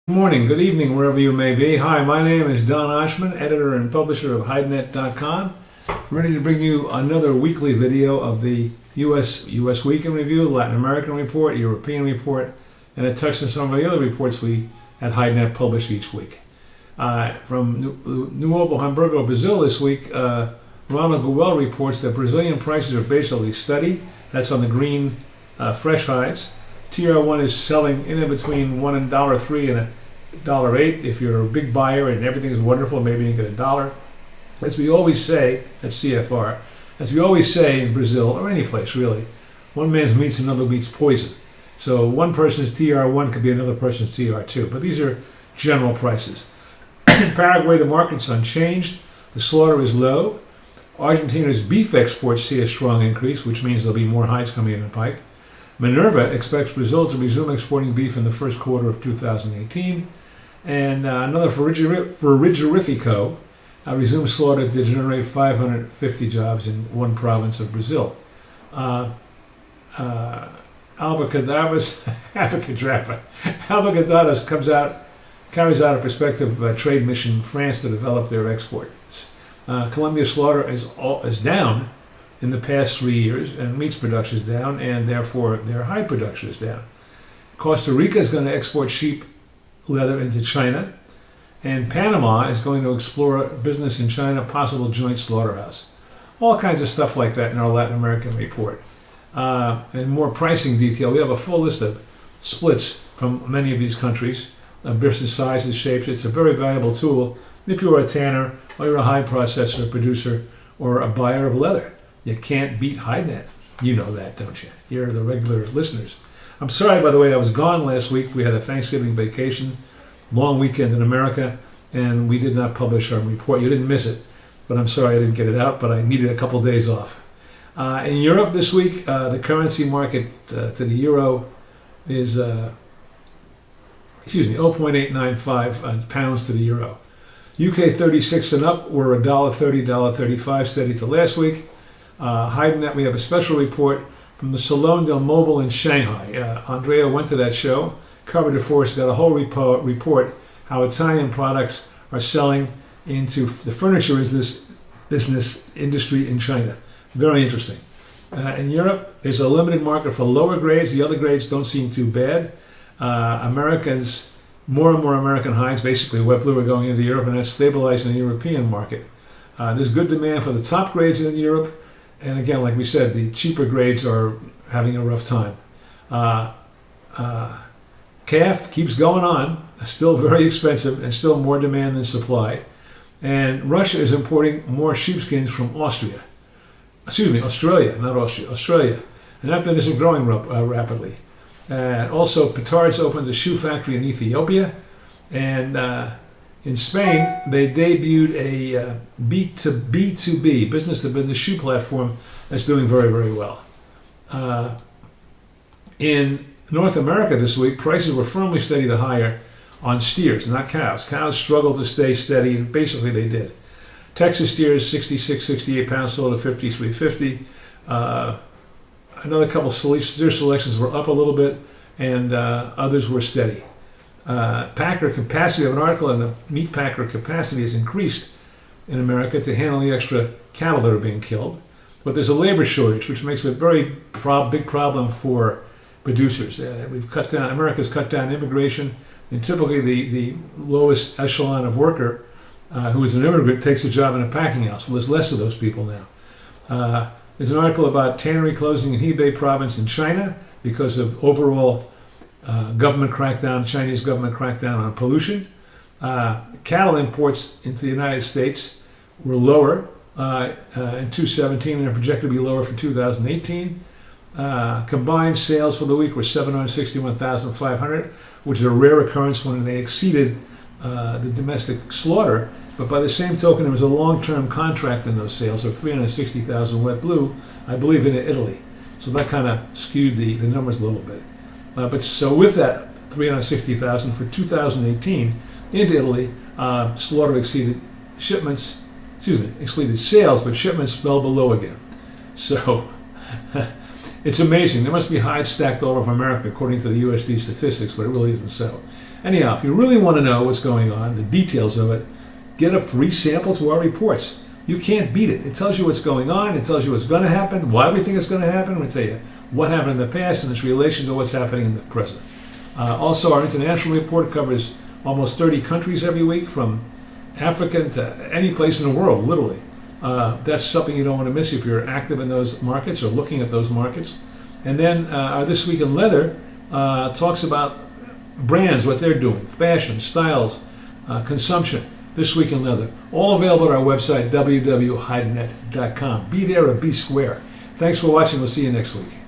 Good morning, good evening, wherever you may be. Hi, my name is Don Oshman, editor and publisher of Hidenet.com. Ready to bring you another weekly video of the U.S. Week in Review, Latin American Report, European Report, and a touch on some of the other reports we at Hidenet publish each week. From Novo Hamburgo, Brazil this week, Ronald Guel reports that Brazilian prices are basically steady. That's on the green fresh hides. TR1 is selling in between $1.03 and $1.08. If you're a big buyer and everything is wonderful, maybe you can get $1. As we always say at CFR, as we always say in Brazil, or any place really, one man's meat's another meat's poison. So one person's TR1 could be another person's TR2. But these are general prices. In Paraguay, the market's unchanged. The slaughter is low. Argentina's beef exports see a strong increase, which means there'll be more hides coming in the pike. Minerva expects Brazil to resume exporting beef in the first quarter of 2018. And another frigorifico resumes slaughter to generate 550 jobs in one province of Brazil. Albacadaras carries out a prospective trade mission in France to develop their exports. Colombia slaughter is down in the past 3 years, and meats production is down, and therefore their hide production is down. Costa Rica is going to export sheep leather into China, and Panama is going to explore business in China, possible joint slaughterhouse. All kinds of stuff like that in our Latin American report. And more pricing detail. We have a full list of splits from many of these countries, business sizes, shapes. It's a very valuable tool if you're a tanner, or you're a hide processor, producer, or a buyer of leather. You can't beat Hidenet. You know that, don't you? You're the regular listeners. I'm sorry, by the way, I was gone last week. We had a Thanksgiving vacation, long weekend in America, and we did not publish our report. You didn't miss it, but I'm sorry I didn't get it out, but I needed a couple days off. In Europe this week, the currency market to the euro is 0.895 pounds to the euro. UK 36 and up were $1.30, $1.35, steady to last week. Hidenet, we have a special report from the Salon del Mobile in Shanghai. Andrea went to that show, covered it for us, got a whole report how Italian products are selling into the furniture business industry in China. Very interesting. In Europe, there's a limited market for lower grades. The other grades don't seem too bad. More and more American hides, basically wet blue, are going into Europe, and that's stabilizing the European market. There's good demand for the top grades in Europe. And again, like we said, the cheaper grades are having a rough time. Calf keeps going on, still very expensive, and still more demand than supply. And Russia is importing more sheepskins from Australia, not Austria, Australia. And that business is growing rapidly. Also, Petards opens a shoe factory in Ethiopia. And in Spain, they debuted a B2B, business to business shoe platform that's doing very, very well. In North America this week, prices were firmly steady to higher on steers, not cows. Cows struggled to stay steady, and basically they did. Texas steers, 66, 68 pounds, sold at 53.50. Another couple steer selections were up a little bit, and others were steady. Packer capacity, we have an article on the meat packer capacity has increased in America to handle the extra cattle that are being killed. But there's a labor shortage, which makes it a very big problem for producers. America's cut down immigration, and typically the lowest echelon of worker who is an immigrant takes a job in a packing house. Well, there's less of those people now. There's an article about tannery closing in Hebei province in China because of overall Chinese government crackdown on pollution. Cattle imports into the United States were lower in 2017 and are projected to be lower for 2018. Combined sales for the week were 761,500, which is a rare occurrence when they exceeded the domestic slaughter. But by the same token, there was a long-term contract in those sales of 360,000 wet blue, I believe, in Italy. So that kind of skewed the numbers a little bit. But so with that 360,000 for 2018 into Italy, slaughter exceeded sales, but shipments fell below again. So It's amazing. There must be hides stacked all over America, according to the USD statistics, but it really isn't so. Anyhow, if you really want to know what's going on, the details of it, get a free sample to our reports. You can't beat it. It tells you what's going on. It tells you what's going to happen, why we think it's going to happen. We tell you what happened in the past and its relation to what's happening in the present. Also, our international report covers almost 30 countries every week, from Africa to any place in the world, literally. That's something you don't want to miss if you're active in those markets or looking at those markets. And then our This Week in Leather talks about brands, what they're doing, fashion, styles, consumption. This Week in Leather. All available at our website, www.hidenet.com. Be there or be square. Thanks for watching. We'll see you next week.